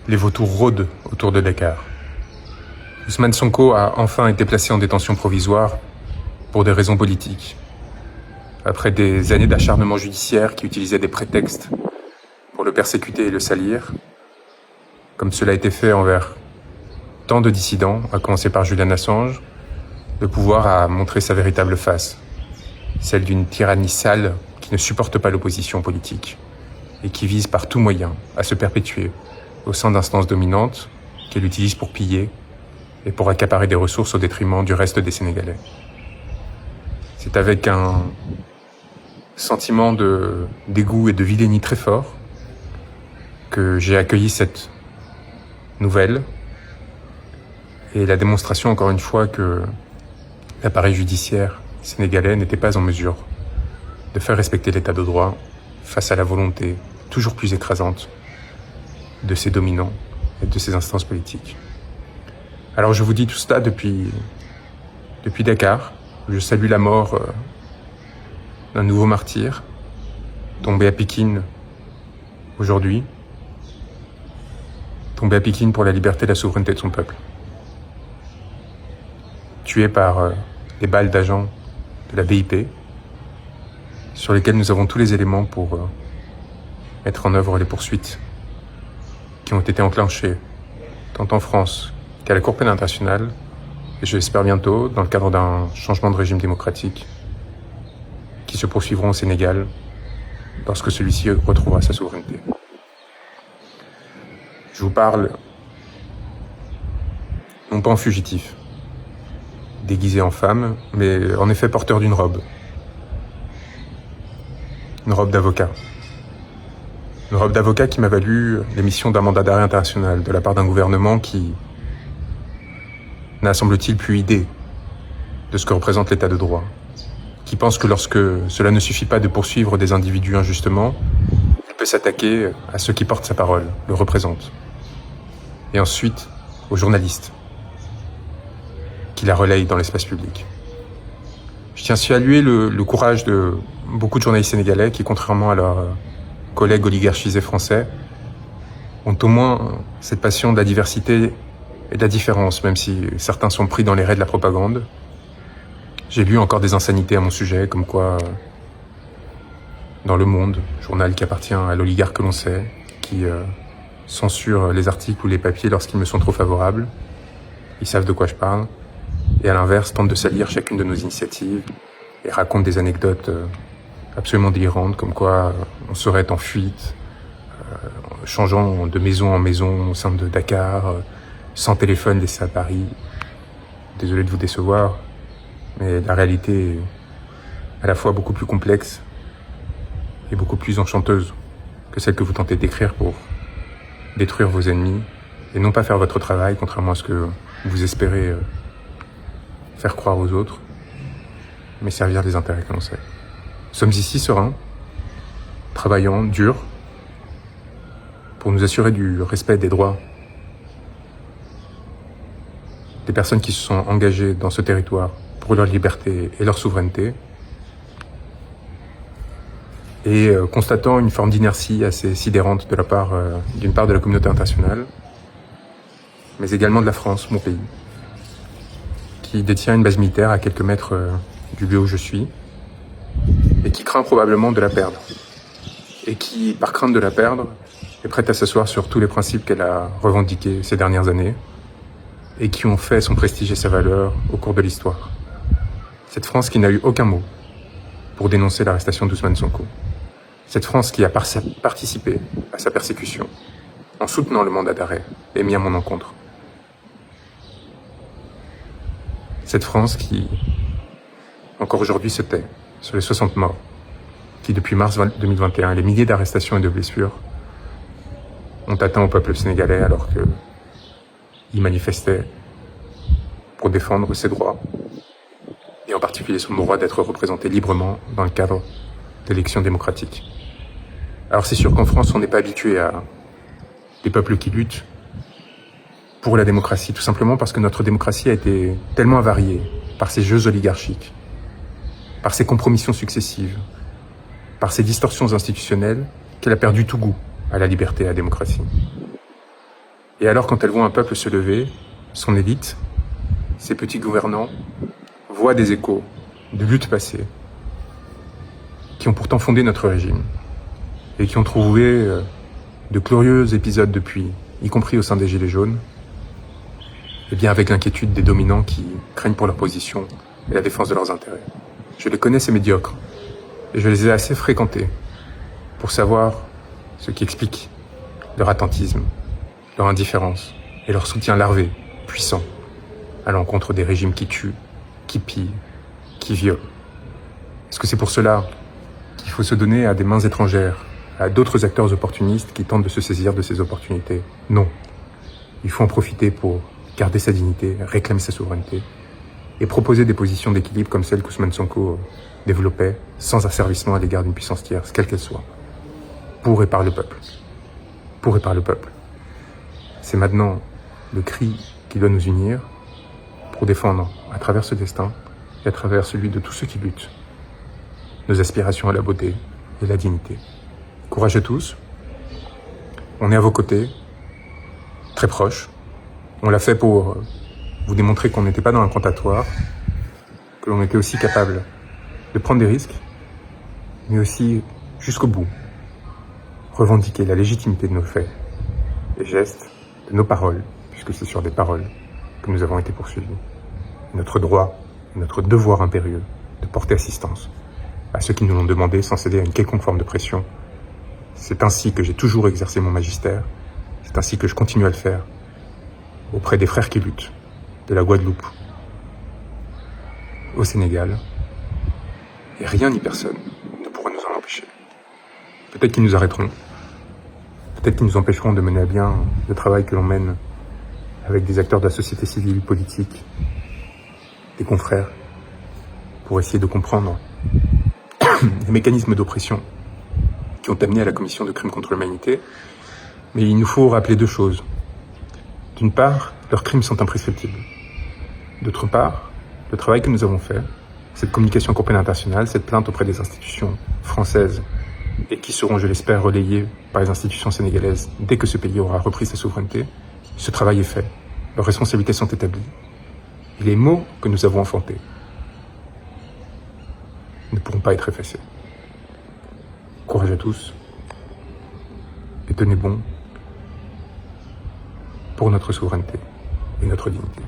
Les vautours rôdent autour de Dakar. Ousmane Sonko a enfin été placé en détention provisoire pour des raisons politiques. Après des années d'acharnement judiciaire qui utilisaient des prétextes pour le persécuter et le salir, comme cela a été fait envers tant de dissidents, à commencer par Julian Assange, le pouvoir a montré sa véritable face, celle d'une tyrannie sale qui ne supporte pas l'opposition politique et qui vise par tout moyen à se perpétuer au sein d'instances dominantes qu'elle utilise pour piller et pour accaparer des ressources au détriment du reste des Sénégalais. C'est avec un sentiment de dégoût et de vilainie très fort que j'ai accueilli cette nouvelle et la démonstration encore une fois que l'appareil judiciaire sénégalais n'était pas en mesure de faire respecter l'état de droit face à la volonté toujours plus écrasante de ses dominants et de ses instances politiques. Alors je vous dis tout cela depuis Dakar. Je salue la mort d'un nouveau martyr, tombé à Pékin aujourd'hui, tombé à Pékin pour la liberté et la souveraineté de son peuple. Tué par les balles d'agents de la BIP, sur lesquels nous avons tous les éléments pour mettre en œuvre les poursuites qui ont été enclenchées tant en France qu'à la Cour pénale internationale, et je l'espère bientôt, dans le cadre d'un changement de régime démocratique, qui se poursuivront au Sénégal lorsque celui-ci retrouvera sa souveraineté. Je vous parle non pas en fugitif, déguisé en femme, mais en effet porteur d'une robe. Une robe d'avocat. Une robe d'avocat qui m'a valu l'émission d'un mandat d'arrêt international de la part d'un gouvernement qui n'a, semble-t-il, plus idée de ce que représente l'état de droit, qui pense que lorsque cela ne suffit pas de poursuivre des individus injustement, il peut s'attaquer à ceux qui portent sa parole, le représentent, et ensuite aux journalistes qui la relayent dans l'espace public. Je tiens à saluer le courage de beaucoup de journalistes sénégalais qui, contrairement à leurs collègues oligarchisés français, ont au moins cette passion de la diversité et de la différence, même si certains sont pris dans les raies de la propagande. J'ai lu encore des insanités à mon sujet, comme quoi, dans Le Monde, journal qui appartient à l'oligarque que l'on sait, qui censure les articles ou les papiers lorsqu'ils me sont trop favorables, ils savent de quoi je parle, et à l'inverse, tente de salir chacune de nos initiatives et raconte des anecdotes absolument délirantes, comme quoi on serait en fuite, changeant de maison en maison au sein de Dakar, sans téléphone laissé à Paris. Désolé de vous décevoir, mais la réalité est à la fois beaucoup plus complexe et beaucoup plus enchanteuse que celle que vous tentez d'écrire pour détruire vos ennemis et non pas faire votre travail, contrairement à ce que vous espérez faire croire aux autres, mais servir les intérêts que l'on sait. Nous sommes ici sereins, travaillant dur, pour nous assurer du respect des droits des personnes qui se sont engagées dans ce territoire pour leur liberté et leur souveraineté, et constatant une forme d'inertie assez sidérante de la part d'une part de la communauté internationale, mais également de la France, mon pays, qui détient une base militaire à quelques mètres du lieu où je suis, et qui craint probablement de la perdre, et qui, par crainte de la perdre, est prête à s'asseoir sur tous les principes qu'elle a revendiqués ces dernières années, et qui ont fait son prestige et sa valeur au cours de l'histoire. Cette France qui n'a eu aucun mot pour dénoncer l'arrestation d'Ousmane Sonko. Cette France qui a participé à sa persécution en soutenant le mandat d'arrêt émis à mon encontre. Cette France qui, encore aujourd'hui, se tait sur les 60 morts, qui depuis mars 2021 et les milliers d'arrestations et de blessures ont atteint au peuple sénégalais alors qu'il manifestait pour défendre ses droits, et en particulier son droit d'être représenté librement dans le cadre d'élections démocratiques. Alors c'est sûr qu'en France, on n'est pas habitué à des peuples qui luttent pour la démocratie, tout simplement parce que notre démocratie a été tellement avariée par ces jeux oligarchiques, par ces compromissions successives, par ces distorsions institutionnelles, qu'elle a perdu tout goût à la liberté et à la démocratie. Et alors, quand elles voient un peuple se lever, son élite, ses petits gouvernants, voient des échos de luttes passées, qui ont pourtant fondé notre régime, et qui ont trouvé de glorieux épisodes depuis, y compris au sein des Gilets jaunes, et bien avec l'inquiétude des dominants qui craignent pour leur position et la défense de leurs intérêts. Je les connais, ces médiocres, et je les ai assez fréquentés pour savoir ce qui explique leur attentisme, leur indifférence et leur soutien larvé, puissant, à l'encontre des régimes qui tuent, qui pillent, qui violent. Est-ce que c'est pour cela qu'il faut se donner à des mains étrangères, à d'autres acteurs opportunistes qui tentent de se saisir de ces opportunités? Non. Il faut en profiter pour garder sa dignité, réclamer sa souveraineté et proposer des positions d'équilibre comme celles qu'Ousmane Sonko développait, sans asservissement à l'égard d'une puissance tierce, quelle qu'elle soit, pour et par le peuple. Pour et par le peuple. C'est maintenant le cri qui doit nous unir pour défendre, à travers ce destin et à travers celui de tous ceux qui luttent, nos aspirations à la beauté et la dignité. Courage à tous. On est à vos côtés, très proches. On l'a fait pour vous démontrer qu'on n'était pas dans l'incantatoire, que l'on était aussi capable de prendre des risques, mais aussi, jusqu'au bout, revendiquer la légitimité de nos faits, des gestes, de nos paroles, puisque c'est sur des paroles que nous avons été poursuivis. Notre droit et notre devoir impérieux de porter assistance à ceux qui nous l'ont demandé sans céder à une quelconque forme de pression. C'est ainsi que j'ai toujours exercé mon magistère, c'est ainsi que je continue à le faire auprès des frères qui luttent, de la Guadeloupe au Sénégal, et rien ni personne ne pourra nous en empêcher. Peut-être qu'ils nous arrêteront, peut-être qu'ils nous empêcheront de mener à bien le travail que l'on mène avec des acteurs de la société civile, politique, des confrères, pour essayer de comprendre les mécanismes d'oppression qui ont amené à la commission de crimes contre l'humanité. Mais il nous faut rappeler deux choses. D'une part, leurs crimes sont imprescriptibles. D'autre part, le travail que nous avons fait, cette communication Cour pénale internationale, cette plainte auprès des institutions françaises et qui seront, je l'espère, relayées par les institutions sénégalaises dès que ce pays aura repris sa souveraineté, ce travail est fait. Leurs responsabilités sont établies. Et les mots que nous avons enfantés ne pourront pas être effacés. Courage à tous et tenez bon pour notre souveraineté et notre dignité.